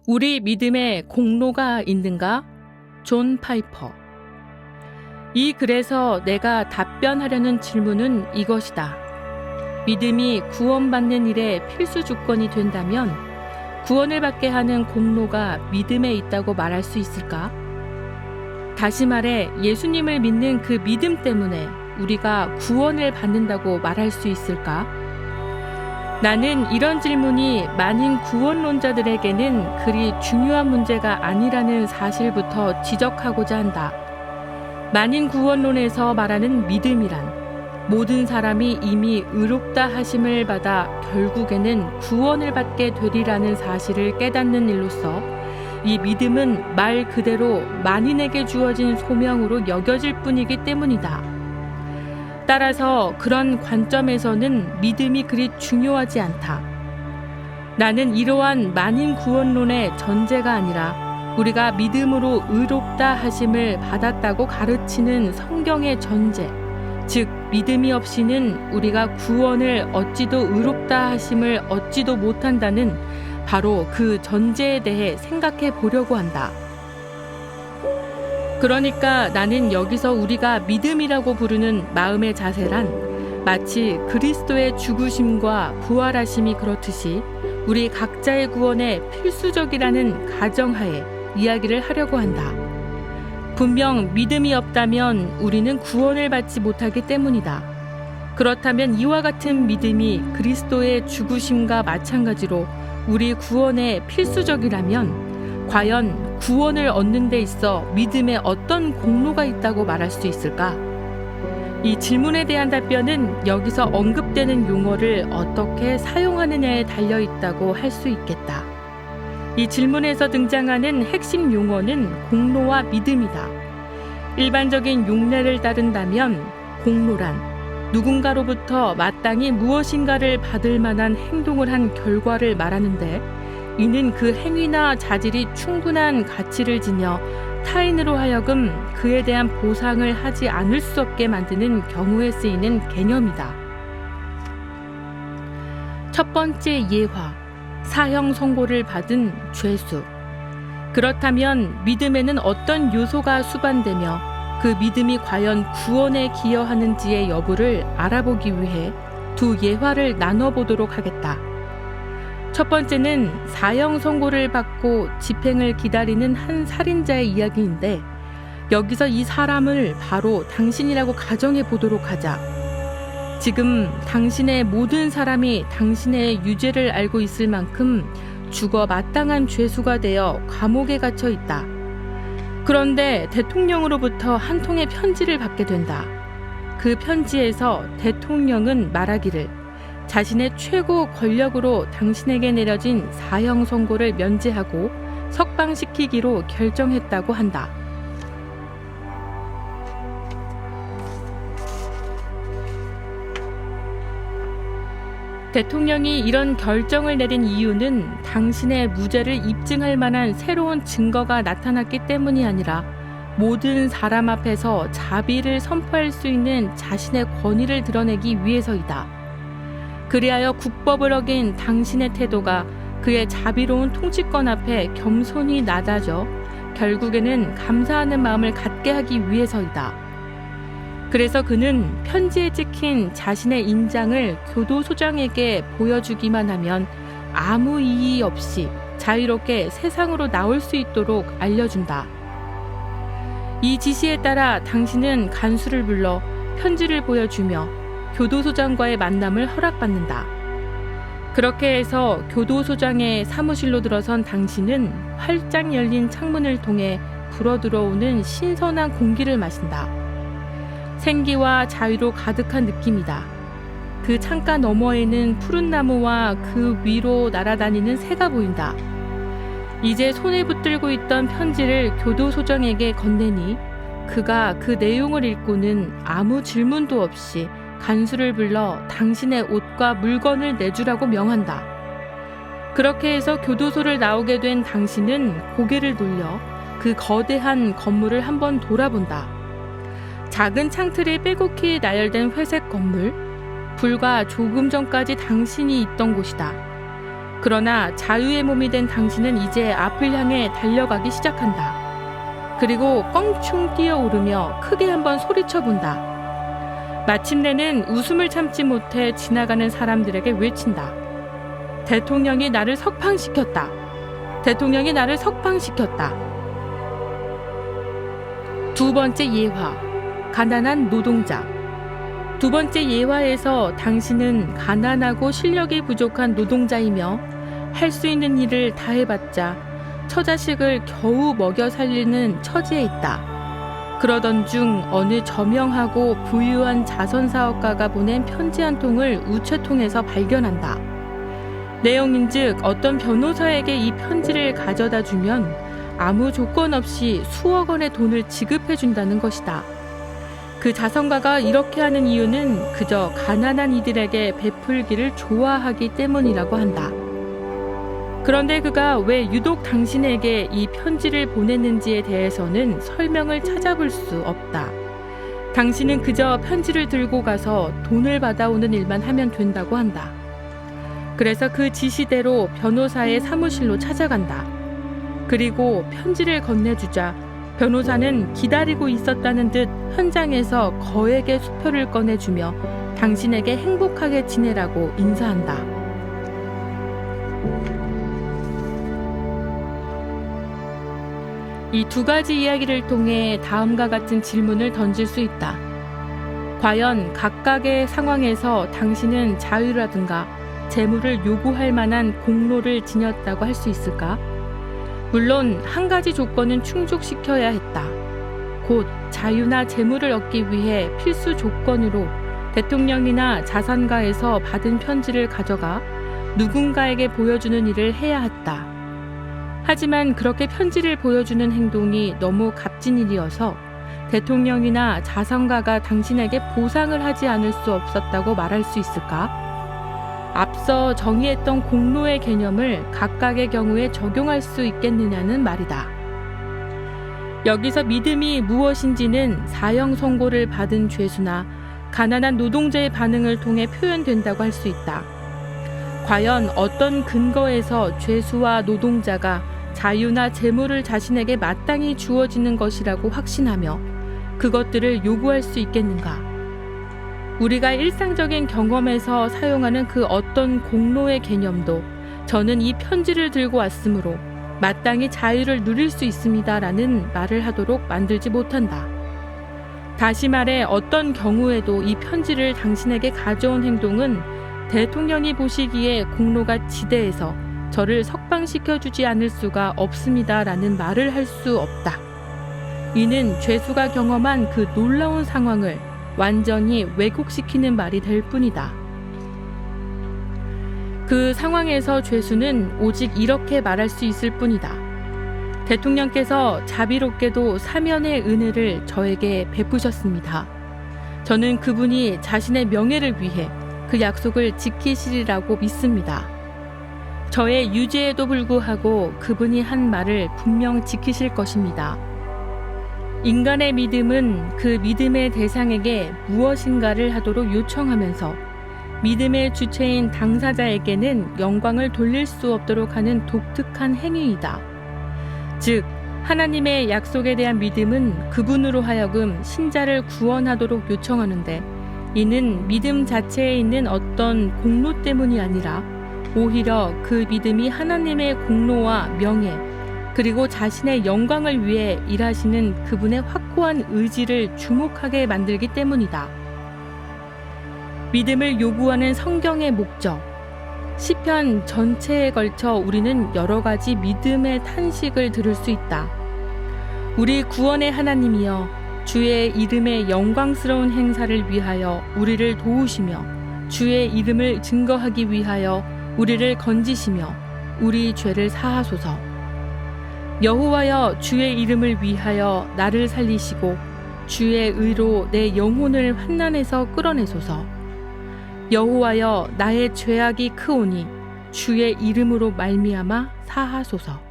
우리 믿음에 공로가 있는가? 존 파이퍼. 이 글에서 내가 답변하려는 질문은 이것이다. 믿음이 구원받는 일의 필수 조건이 된다면 구원을 받게 하는 공로가 믿음에 있다고 말할 수 있을까? 다시 말해 예수님을 믿는 그 믿음 때문에 우리가 구원을 받는다고 말할 수 있을까? 나는 이런 질문이 만인 구원론자들에게는 그리 중요한 문제가 아니라는 사실부터 지적하고자 한다. 만인 구원론에서 말하는 믿음이란 모든 사람이 이미 의롭다 하심을 받아 결국에는 구원을 받게 되리라는 사실을 깨닫는 일로서 이 믿음은 말 그대로 만인에게 주어진 소명으로 여겨질 뿐이기 때문이다. 따라서 그런 관점에서는 믿음이 그리 중요하지 않다. 나는 이러한 만인 구원론의 전제가 아니라 우리가 믿음으로 의롭다 하심을 받았다고 가르치는 성경의 전제, 즉 믿음이 없이는 우리가 구원을 얻지도 의롭다 하심을 얻지도 못한다는 바로 그 전제에 대해 생각해 보려고 한다. 그러니까 나는 여기서 우리가 믿음이라고 부르는 마음의 자세란 마치 그리스도의 죽으심과 부활하심이 그렇듯이 우리 각자의 구원에 필수적이라는 가정하에 이야기를 하려고 한다. 분명 믿음이 없다면 우리는 구원을 받지 못하기 때문이다. 그렇다면 이와 같은 믿음이 그리스도의 죽으심과 마찬가지로 우리 구원에 필수적이라면 과연 구원을 얻는 데 있어 믿음에 어떤 공로가 있다고 말할 수 있을까? 이 질문에 대한 답변은 여기서 언급되는 용어를 어떻게 사용하느냐에 달려 있다고 할 수 있겠다. 이 질문에서 등장하는 핵심 용어는 공로와 믿음이다. 일반적인 용례를 따른다면 공로란 누군가로부터 마땅히 무엇인가를 받을 만한 행동을 한 결과를 말하는데 이는 그 행위나 자질이 충분한 가치를 지녀 타인으로 하여금 그에 대한 보상을 하지 않을 수 없게 만드는 경우에 쓰이는 개념이다. 첫 번째 예화, 사형 선고를 받은 죄수. 그렇다면 믿음에는 어떤 요소가 수반되며 그 믿음이 과연 구원에 기여하는지의 여부를 알아보기 위해 두 예화를 나눠보도록 하겠다. 첫 번째는 사형 선고를 받고 집행을 기다리는 한 살인자의 이야기인데 여기서 이 사람을 바로 당신이라고 가정해 보도록 하자. 지금 당신의 모든 사람이 당신의 유죄를 알고 있을 만큼 죽어 마땅한 죄수가 되어 감옥에 갇혀 있다. 그런데 대통령으로부터 한 통의 편지를 받게 된다. 그 편지에서 대통령은 말하기를 자신의 최고 권력으로 당신에게 내려진 사형 선고를 면제하고 석방시키기로 결정했다고 한다. 대통령이 이런 결정을 내린 이유는 당신의 무죄를 입증할 만한 새로운 증거가 나타났기 때문이 아니라 모든 사람 앞에서 자비를 선포할 수 있는 자신의 권위를 드러내기 위해서이다. 그리하여 국법을 어긴 당신의 태도가 그의 자비로운 통치권 앞에 겸손히 낮아져 결국에는 감사하는 마음을 갖게 하기 위해서이다. 그래서 그는 편지에 찍힌 자신의 인장을 교도소장에게 보여주기만 하면 아무 이의 없이 자유롭게 세상으로 나올 수 있도록 알려준다. 이 지시에 따라 당신은 간수를 불러 편지를 보여주며 교도소장과의 만남을 허락받는다. 그렇게 해서 교도소장의 사무실로 들어선 당신은 활짝 열린 창문을 통해 불어들어오는 신선한 공기를 마신다. 생기와 자유로 가득한 느낌이다. 그 창가 너머에는 푸른 나무와 그 위로 날아다니는 새가 보인다. 이제 손에 붙들고 있던 편지를 교도소장에게 건네니 그가 그 내용을 읽고는 아무 질문도 없이 간수를 불러 당신의 옷과 물건을 내주라고 명한다. 그렇게 해서 교도소를 나오게 된 당신은 고개를 돌려 그 거대한 건물을 한번 돌아본다. 작은 창틀이 빼곡히 나열된 회색 건물, 불과 조금 전까지 당신이 있던 곳이다. 그러나 자유의 몸이 된 당신은 이제 앞을 향해 달려가기 시작한다. 그리고 껑충 뛰어오르며 크게 한번 소리쳐 본다. 마침내는 웃음을 참지 못해 지나가는 사람들에게 외친다. 대통령이 나를 석방시켰다. 대통령이 나를 석방시켰다. 두 번째 예화, 가난한 노동자. 두 번째 예화에서 당신은 가난하고 실력이 부족한 노동자이며 할 수 있는 일을 다 해봤자 처자식을 겨우 먹여 살리는 처지에 있다. 그러던 중 어느 저명하고 부유한 자선사업가가 보낸 편지 한 통을 우체통에서 발견한다. 내용인즉 어떤 변호사에게 이 편지를 가져다 주면 아무 조건 없이 수억 원의 돈을 지급해 준다는 것이다. 그 자선가가 이렇게 하는 이유는 그저 가난한 이들에게 베풀기를 좋아하기 때문이라고 한다. 그런데 그가 왜 유독 당신에게 이 편지를 보냈는지에 대해서는 설명을 찾아볼 수 없다. 당신은 그저 편지를 들고 가서 돈을 받아오는 일만 하면 된다고 한다. 그래서 그 지시대로 변호사의 사무실로 찾아간다. 그리고 편지를 건네주자 변호사는 기다리고 있었다는 듯 현장에서 거액의 수표를 꺼내주며 당신에게 행복하게 지내라고 인사한다. 이 두 가지 이야기를 통해 다음과 같은 질문을 던질 수 있다. 과연 각각의 상황에서 당신은 자유라든가 재물을 요구할 만한 공로를 지녔다고 할 수 있을까? 물론 한 가지 조건은 충족시켜야 했다. 곧 자유나 재물을 얻기 위해 필수 조건으로 대통령이나 자산가에서 받은 편지를 가져가 누군가에게 보여주는 일을 해야 했다. 하지만 그렇게 편지를 보여주는 행동이 너무 값진 일이어서 대통령이나 자산가가 당신에게 보상을 하지 않을 수 없었다고 말할 수 있을까? 앞서 정의했던 공로의 개념을 각각의 경우에 적용할 수 있겠느냐는 말이다. 여기서 믿음이 무엇인지는 사형 선고를 받은 죄수나 가난한 노동자의 반응을 통해 표현된다고 할 수 있다. 과연 어떤 근거에서 죄수와 노동자가 자유나 재물을 자신에게 마땅히 주어지는 것이라고 확신하며 그것들을 요구할 수 있겠는가? 우리가 일상적인 경험에서 사용하는 그 어떤 공로의 개념도 저는 이 편지를 들고 왔으므로 마땅히 자유를 누릴 수 있습니다라는 말을 하도록 만들지 못한다. 다시 말해 어떤 경우에도 이 편지를 당신에게 가져온 행동은 대통령이 보시기에 공로가 지대해서 저를 석방시켜주지 않을 수가 없습니다라는 말을 할 수 없다. 이는 죄수가 경험한 그 놀라운 상황을 완전히 왜곡시키는 말이 될 뿐이다. 그 상황에서 죄수는 오직 이렇게 말할 수 있을 뿐이다. 대통령께서 자비롭게도 사면의 은혜를 저에게 베푸셨습니다. 저는 그분이 자신의 명예를 위해 그 약속을 지키시리라고 믿습니다. 저의 유죄에도 불구하고 그분이 한 말을 분명 지키실 것입니다. 인간의 믿음은 그 믿음의 대상에게 무엇인가를 하도록 요청하면서 믿음의 주체인 당사자에게는 영광을 돌릴 수 없도록 하는 독특한 행위이다. 즉, 하나님의 약속에 대한 믿음은 그분으로 하여금 신자를 구원하도록 요청하는데 이는 믿음 자체에 있는 어떤 공로 때문이 아니라 오히려 그 믿음이 하나님의 공로와 명예 그리고 자신의 영광을 위해 일하시는 그분의 확고한 의지를 주목하게 만들기 때문이다. 믿음을 요구하는 성경의 목적, 시편 전체에 걸쳐 우리는 여러 가지 믿음의 탄식을 들을 수 있다. 우리 구원의 하나님이여, 주의 이름의 영광스러운 행사를 위하여 우리를 도우시며 주의 이름을 증거하기 위하여 우리를 건지시며 우리 죄를 사하소서. 여호와여, 주의 이름을 위하여 나를 살리시고 주의 의로 내 영혼을 환난에서 끌어내소서. 여호와여, 나의 죄악이 크오니 주의 이름으로 말미암아 사하소서.